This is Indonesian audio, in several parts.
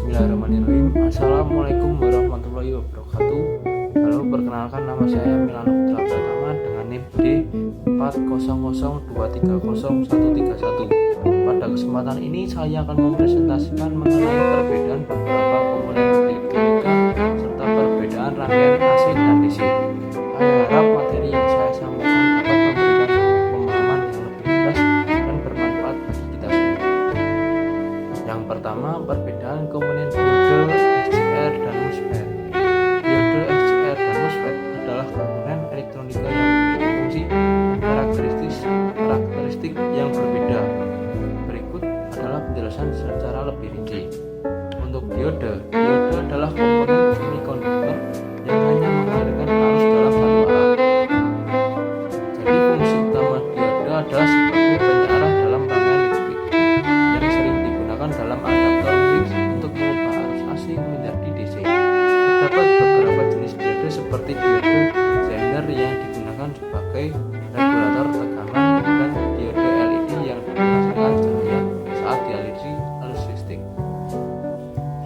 Bismillahirrahmanirrahim. Assalamualaikum warahmatullahi wabarakatuh. Halo, perkenalkan nama saya Milano Putra Pratama dengan NIM D400230131. Pada kesempatan ini saya akan mempresentasikan mengenai perbedaan beberapa komponen elektronika serta perbedaan rangkaian AC dan DC. Saya harap materi yang saya sampaikan dapat memberikan pemahaman yang lebih jelas dan bermanfaat bagi kita semua. Yang pertama, perbedaan komponen diode, SCR, dan MOSFET. Diode, SCR, dan MOSFET adalah komponen elektronika yang memiliki fungsi dan karakteristik yang berbeda. Berikut adalah penjelasan secara lebih rinci. Untuk diode adalah komponen semikonduktor yang hanya mengalirkan arus dalam satu arah. Jadi fungsi utama diode adalah sebagai penyarah dalam rangkaian listrik yang sering digunakan dalam adaptor listrik untuk mengubah arus AC menjadi DC. Terdapat beberapa jenis diode seperti diode Zener yang digunakan sebagai regulator tekanan dan diode LED yang menghasilkan cahaya saat dialiri arus listrik.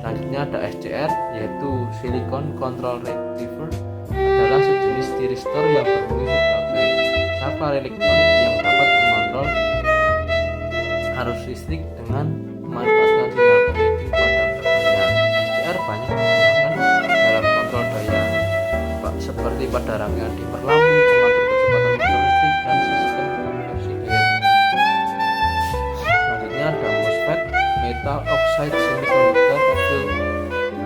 Selanjutnya ada SCR, yaitu Silicon Control Rectifier, adalah sejenis tiristor yang berfungsi sebagai saklar elektronik yang dapat mengontrol arus listrik dengan memanfaatkan sinyal positif pada gerbangnya. SCR banyak digunakan dalam kontrol daya seperti pada rangkaian dimmer lampu, pengatur kecepatan motor listrik, dan sistem konversi daya. Selanjutnya ada MOSFET, Metal Oxide Semiconductor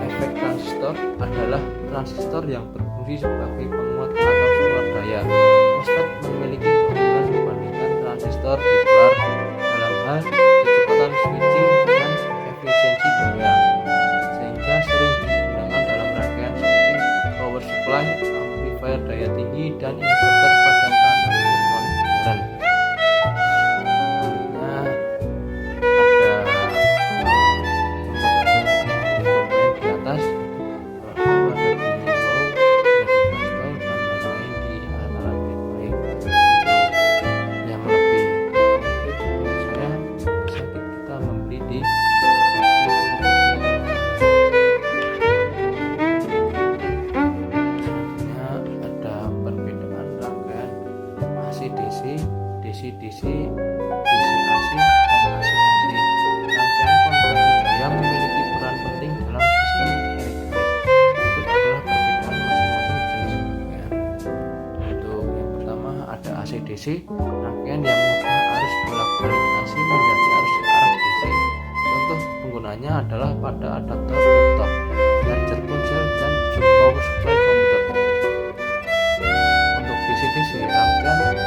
Effect Transistor, adalah transistor yang berfungsi sebagai penguat atau saklar daya. MOSFET memiliki keunggulan dibandingkan transistor bipolar dalam hal kecepatan switching dan efisiensi daya, sehingga sering digunakan dalam rangkaian switching, power supply, amplifier daya tinggi, dan inverter pada perangkat elektronik modern. DC, DC, AC, dan AC-AC. Rangkaian konversi daya memiliki peran penting dalam sistem elektrik. Berikut adalah perbedaan masing-masing jenis rangkaian. Untuk yang pertama ada AC-DC, rangkaian yang mengubah arus bolak-balik AC menjadi arus ke arah DC. Contoh penggunanya adalah pada adaptor laptop, charger ponsel, dan power supply komputer. Untuk DC-DC, rangkaian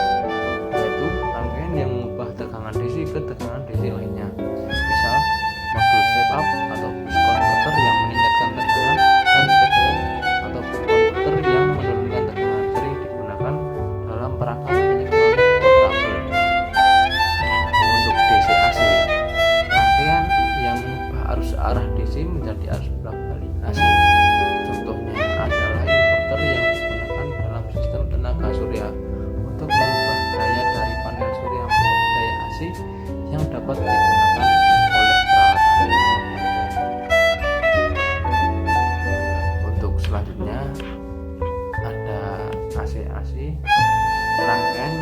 yang mengubah tegangan DC ke tegangan DC lainnya, misal modul step up atau boost converter yang meningkatkan tegangan, dan step down atau converter yang menurunkan tegangan, sering digunakan dalam perangkat elektronik portable. Untuk DC-AC, rangkaian yang mengubah arus arah DC menjadi arus bolak-balik AC. Contohnya adalah inverter yang digunakan dalam sistem tenaga surya untuk mengubah daya dari panel surya menjadi daya AC yang dapat digunakan oleh peralatan elektronik. Untuk selanjutnya ada AC-AC, rangkaian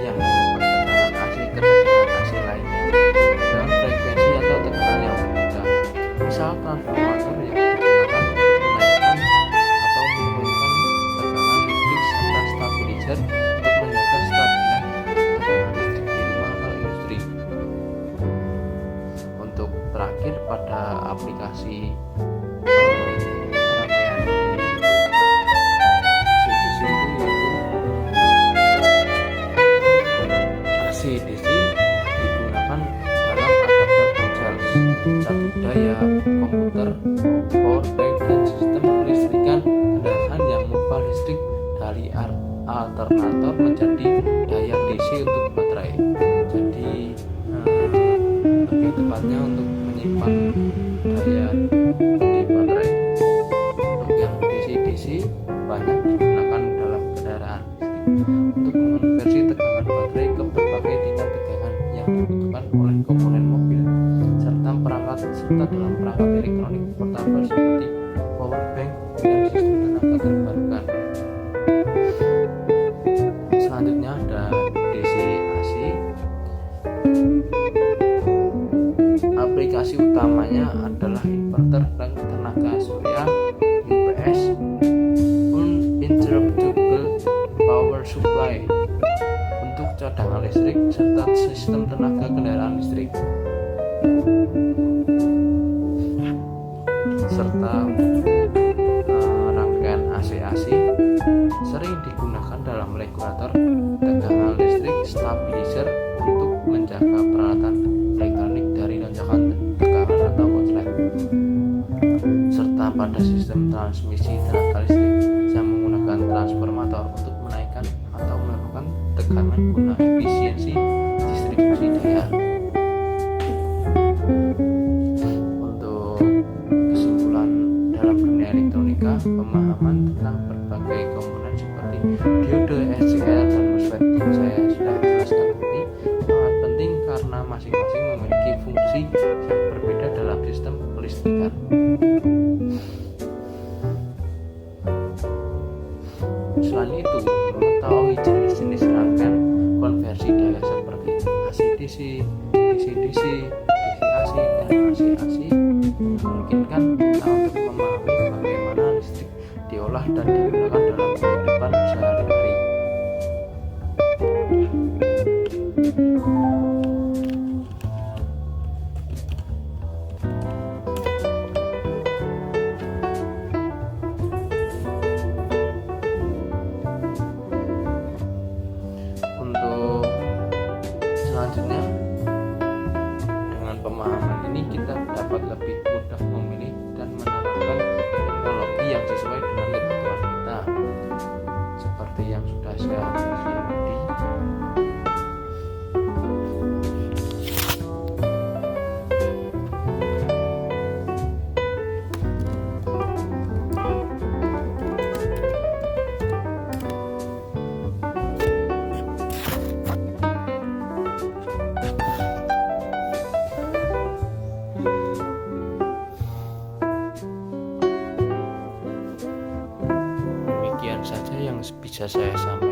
yang mengubah tekanan AC ke tekanan AC lainnya dengan frekuensi atau tekanan yang berbeda, misal transformator yang digunakan untuk menaikkan atau menurunkan tegangan listrik serta stabilizer untuk menjaga stabilan tegangan listrik di rumah atau industri. Untuk terakhir pada aplikasi rangkaian AC-DC itu yaitu AC-DC digunakan dalam adaptor ponsel, satu daya, komputer, power bank, dan sistem kelistrikan kendaraan yang mengubah listrik dari alternator menjadi daya DC untuk baterai. Jadi lebih tepatnya untuk menyimpan daya di baterai. Untuk yang DC-DC banyak digunakan dalam kendaraan listrik untuk mengonversi tegangan baterai ke berbagai tingkat tegangan yang dibutuhkan oleh komponen mobil serta perangkat serta dalam perangkat elektronik portable seperti power bank dan sistem tenaga terbarukan. Selanjutnya ada DC AC. Aplikasi utamanya adalah inverter dan tenaga surya UPS, uninterruptible power supply, untuk cadangan listrik serta sistem tenaga kendaraan listrik, serta rangkaian AC-AC sering digunakan dalam regulator tegangan listrik stabilizer untuk menjaga peralatan elektronik dari lonjakan tegangan atau korslet, serta pada sistem transmisi tenaga listrik yang menggunakan transformator untuk menaikkan atau menurunkan tegangan guna efisiensi distribusi daya. Untuk kesimpulan dalam dunia elektronika, pemahaman tentang berbagai komponen seperti diode, SCR, dan MOSFET yang saya sudah jelaskan tadi sangat penting karena masing-masing memiliki fungsi yang berbeda dalam sistem kelistrikan. Selain itu, mengetahui jenis-jenis rangkaian konversi daya seperti AC-DC, DC-DC, DC-AC, dan AC-AC memungkinkan kita untuk memahami bagaimana listrik diolah dan digunakan dalam kehidupan sehari-hari. Untuk selanjutnya, dengan pemahaman ini kita dapat lebih mudah memilih dan menerapkan teknologi yang sesuai dengan kebutuhan kita, seperti yang sudah saya jelaskan tadi. Demikian saja yang bisa saya sampaikan.